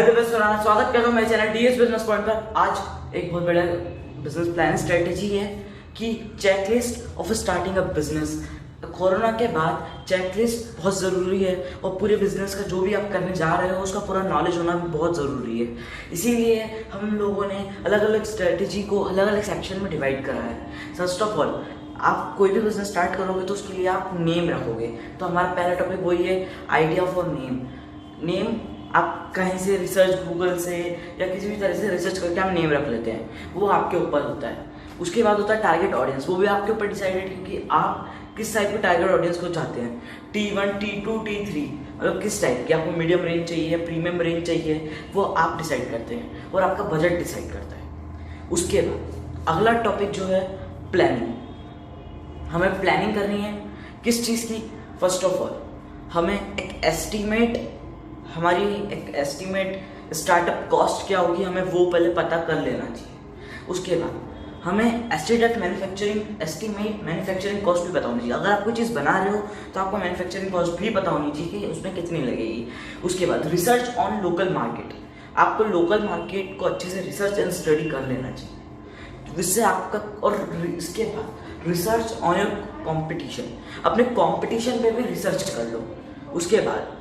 स्वागत करता हूँ मेरे चैनल डीएस बिजनेस पॉइंट पर। आज एक बहुत बड़ा बिजनेस प्लान स्ट्रेटेजी है कि checklist of starting a business. Corona के बाद चेकलिस्ट बहुत ज़रूरी है और पूरे बिजनेस का जो भी आप करने जा रहे हो उसका पूरा नॉलेज होना भी बहुत ज़रूरी है। इसीलिए हम लोगों ने अलग अलग स्ट्रेटेजी को अलग अलग सेक्शन में डिवाइड करा है। फर्स्ट ऑफ ऑल, आप कोई भी बिजनेस स्टार्ट करोगे तो उसके लिए आप नेम रखोगे। तो हमारा पहला टॉपिक वही है, आइडिया फॉर नेम। आप कहीं से रिसर्च, गूगल से या किसी भी तरह से रिसर्च करके हम नेम रख लेते हैं, वो आपके ऊपर होता है। उसके बाद होता है टारगेट ऑडियंस, वो भी आपके ऊपर डिसाइडेड है कि आप किस टाइप के टारगेट ऑडियंस को चाहते हैं। T1, T2, T3, मतलब किस टाइप की आपको मीडियम रेंज चाहिए, प्रीमियम रेंज चाहिए, वो आप डिसाइड करते हैं और आपका बजट डिसाइड करता है। उसके बाद अगला टॉपिक जो है प्लानिंग। हमें प्लानिंग करनी है किस चीज़ की। फर्स्ट ऑफ ऑल हमें एक एस्टीमेट स्टार्टअप कॉस्ट क्या होगी, हमें वो पहले पता कर लेना चाहिए। उसके बाद हमें एस्टीमेट मैन्युफैक्चरिंग कॉस्ट भी पता होनी चाहिए। अगर आप कोई चीज़ बना रहे हो तो आपको मैन्युफैक्चरिंग कॉस्ट भी पता होनी चाहिए कि उसमें कितनी लगेगी। उसके बाद रिसर्च ऑन लोकल मार्केट, आपको लोकल मार्केट को अच्छे से रिसर्च एंड स्टडी कर लेना चाहिए, जिससे आपका। और इसके बाद रिसर्च ऑन योर कॉम्पिटिशन, अपने कॉम्पिटिशन पे भी रिसर्च कर लो। उसके बाद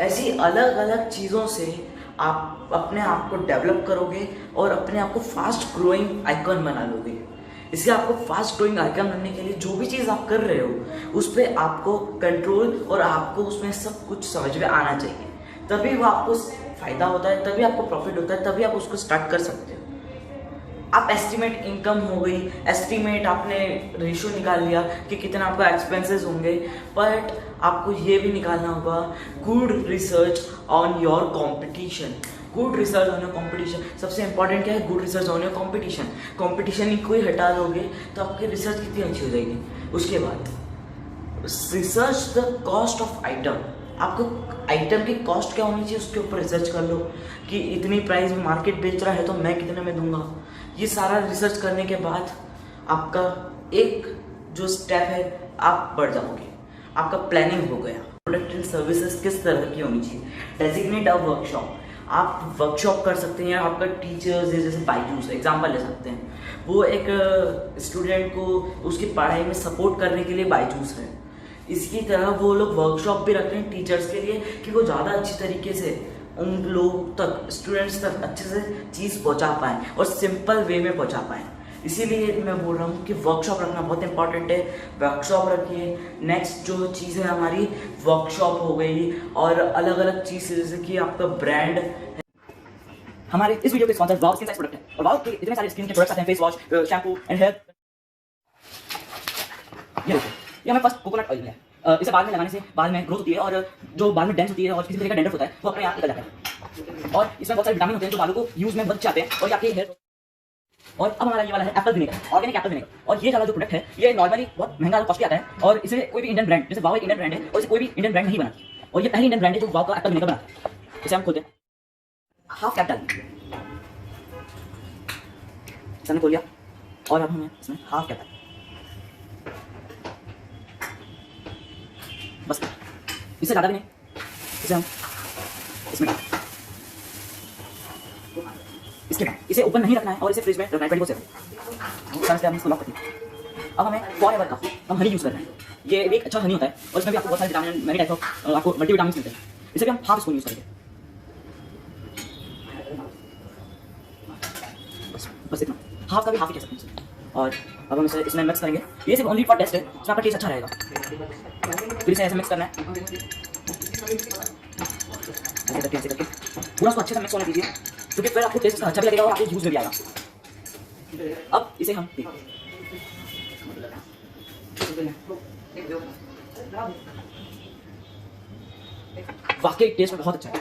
ऐसी अलग अलग चीज़ों से आप अपने आप को डेवलप करोगे और अपने आप को फास्ट ग्रोइंग आइकन बना लोगे। इसलिए आपको फास्ट ग्रोइंग आइकन बनने के लिए जो भी चीज़ आप कर रहे हो उस पर आपको कंट्रोल और आपको उसमें सब कुछ समझ में आना चाहिए। तभी वो आपको फ़ायदा होता है, तभी आपको प्रॉफिट होता है, तभी आप उसको स्टार्ट कर सकते हो। आप एस्टीमेट इनकम हो गई, एस्टीमेट आपने रेशियो निकाल लिया कि कितना आपका एक्सपेंसेस होंगे, बट आपको ये भी निकालना होगा good research on your competition. Good research on your competition सबसे इंपॉर्टेंट क्या है? Good research on your competition. Competition ही कोई हटा दोगे तो आपकी रिसर्च कितनी अच्छी हो जाएगी। उसके बाद research the cost of item, आपको आइटम की कॉस्ट क्या होनी चाहिए उसके ऊपर रिसर्च कर लो कि इतनी प्राइस में मार्केट बेच रहा है तो मैं कितने में दूंगा। ये सारा रिसर्च करने के बाद आपका एक जो स्टेप है आप बढ़ जाओगे, आपका प्लानिंग हो गया। प्रोडक्ट एंड सर्विसेज किस तरह की होनी चाहिए। डेजिग्नेट अ वर्कशॉप, आप वर्कशॉप कर सकते हैं। आपका टीचर्स है, जैसे बायजूस एग्जाम्पल ले सकते हैं, वो एक स्टूडेंट को उसकी पढ़ाई में सपोर्ट करने के लिए बायजूस है। इसकी तरह वो लोग वर्कशॉप भी रखते हैं टीचर्स के लिए कि वो ज़्यादा अच्छी तरीके से उन लोगों तक, स्टूडेंट्स तक अच्छे से चीज़ पहुंचा पाएँ और सिंपल वे में पहुंचा पाएँ। इसीलिए मैं बोल रहा हूँ कि वर्कशॉप रखना बहुत इंपॉर्टेंट है। वर्कशॉप रखिए। नेक्स्ट जो चीज़ है हमारी वर्कशॉप हो गई और अलग अलग चीज़ जैसे कि आपका ब्रांड है। हमारे इस वीडियो के स्पॉन्सर वाव स्किन साइंस प्रोडक्ट है और वाव के इतने सारे स्किन के प्रोडक्ट्स आते हैं, face wash, shampoo and hair. ये हमें फर्स्ट कोकोनट ऑयल है। इसे बाल में लगाने से बाल में ग्रोथ होती है और जो बाल में डेंस होती है और किसी तरह का डेंड्रफ होता है वो अपने आप निकल जाता है। और इसमें बहुत सारे विटामिन होते हैं जो बालों को यूज में बच जाते हैं और आपके हेयर। और अब हमारा ये वाला है Apple vinegar, organic Apple vinegar. और ये वाला जो प्रोडक्ट है ये नॉर्मली बहुत महंगा कॉस्टली आता है और इसे कोई भी इंडियन ब्रांड, जैसे वाव एक इंडियन ब्रांड है और इसे कोई भी इंडियन ब्रांड नहीं बनाती और ये पहली इंडियन ब्रांड है जो वाव का एप्पल विनेगर बनाता है। इसे हम खोलते हैं, हाफ कैप डालें, इसे हमने खोल लिया और अब हमें इसमें हाफ कैप बस, इससे ज़्यादा भी नहीं। इसे हम इसमें इसके बाद इसे ओपन नहीं रखना है और इसे फ्रिज में रखना है 24/7। हम इसको लॉक करते हैं। अब हमें फॉरएवर का हम हनी यूज़ कर रहे हैं। ये एक अच्छा हनी होता है और इसमें भी आपको बहुत सारे विटामिन, मैनी टाइप ऑफ आपको मल्टीविटामिन मिलते हैं। इसे भी हम हाफ स्पून यूज़ करेंगे, बस इतना, हाफ का भी हाफ ही कह सकते हैं। और अब हम इसे इसमें मिक्स करेंगे। ये सिर्फ ओनली फॉर टेस्ट है, इसमें आपका टेस्ट अच्छा रहेगा। फिर इसे ऐसे मिक्स करना है, ऐसे करके पूरा उसको अच्छे से मिक्स होने दीजिए, क्योंकि फिर आपको टेस्ट अच्छा भी लगेगा और आपके यूज में भी आएगा। अब इसे हम वाकई टेस्ट में बहुत अच्छा है।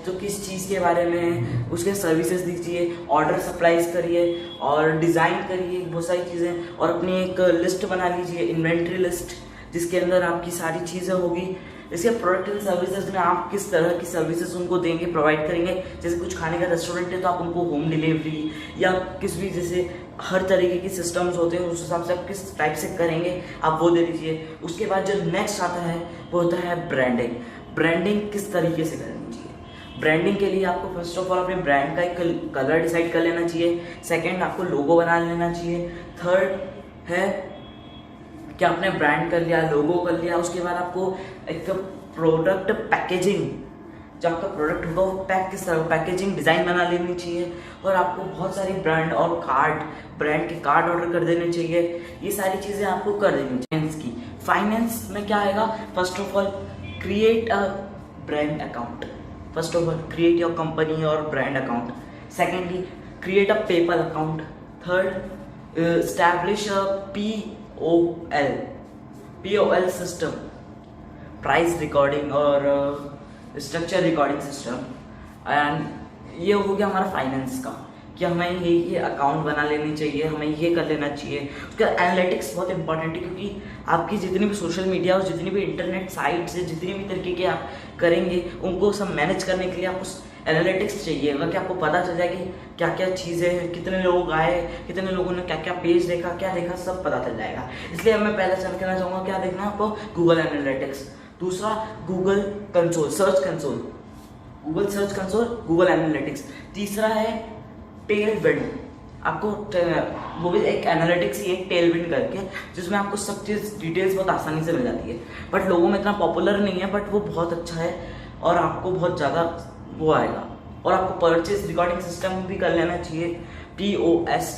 तो किस चीज़ के बारे में, उसके सर्विसेज दीजिए, ऑर्डर सप्लाईज करिए और डिज़ाइन करिए बहुत सारी चीज़ें और अपनी एक लिस्ट बना लीजिए, इन्वेंट्री लिस्ट, जिसके अंदर आपकी सारी चीज़ें होगी। इसके प्रोडक्ट एंड सर्विसेज में आप किस तरह की सर्विसेज उनको देंगे, प्रोवाइड करेंगे। जैसे कुछ खाने का रेस्टोरेंट है तो आप उनको होम डिलीवरी या किस भी, जैसे हर तरीके की सिस्टम्स होते हैं उस हिसाब से आप किस टाइप से करेंगे आप वो दे दीजिए। उसके बाद जो नेक्स्ट आता है वो होता है ब्रांडिंग। ब्रांडिंग किस तरीके से करनी चाहिए। ब्रांडिंग के लिए आपको फर्स्ट ऑफ ऑल अपने ब्रांड का एक कलर डिसाइड कर लेना चाहिए। सेकंड, आपको लोगो बना लेना चाहिए। थर्ड है कि आपने ब्रांड कर लिया, लोगो कर लिया, उसके बाद आपको एक प्रोडक्ट पैकेजिंग, जो आपका प्रोडक्ट होगा वो किस तरह पैकेजिंग डिज़ाइन बना लेनी चाहिए। और आपको बहुत सारी ब्रांड के कार्ड ऑर्डर कर देने चाहिए। ये सारी चीज़ें आपको कर देनी चाहिए। फाइनेंस में क्या आएगा? First of all create a brand account. First of all create your company और brand account. Secondly, create a PayPal account. Third, establish a POL system, price recording और स्ट्रक्चर रिकॉर्डिंग सिस्टम। एंड ये हो गया हमारा finance का, कि हमें ये अकाउंट बना लेनी चाहिए, हमें ये कर लेना चाहिए। उसका एनालिटिक्स बहुत इंपॉर्टेंट है, क्योंकि आपकी जितनी भी सोशल मीडिया और जितनी भी इंटरनेट साइट्स है, जितनी भी तरीके के आप करेंगे, उनको सब मैनेज करने के लिए आपको एनालिटिक्स चाहिए होगा, कि आपको पता चल जाए कि क्या क्या चीज़ें हैं, कितने लोग आए, कितने लोगों ने क्या क्या पेज देखा, क्या देखा, सब पता चल जाएगा। इसलिए मैं पहले चल कहना चाहूँगा क्या देखना है आपको? Google Analytics. दूसरा, Google console, search console, Google search console, Google Analytics. तीसरा है टेलविंड। आपको वो भी एक एनालिटिक्स ही एक टेलविंड करके, जिसमें आपको सब चीज़ डिटेल्स बहुत आसानी से मिल जाती है, बट लोगों में इतना पॉपुलर नहीं है, बट वो बहुत अच्छा है और आपको बहुत ज़्यादा वो आएगा। और आपको परचेज रिकॉर्डिंग सिस्टम भी कर लेना चाहिए, POS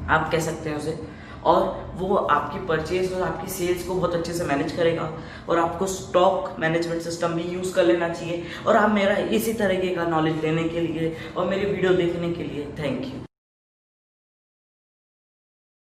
आप कह सकते हैं उसे। और वो आपकी परचेज और आपकी सेल्स को बहुत अच्छे से मैनेज करेगा। और आपको स्टॉक मैनेजमेंट सिस्टम भी यूज़ कर लेना चाहिए। और आप मेरा इसी तरीके का नॉलेज लेने के लिए और मेरी वीडियो देखने के लिए थैंक यू।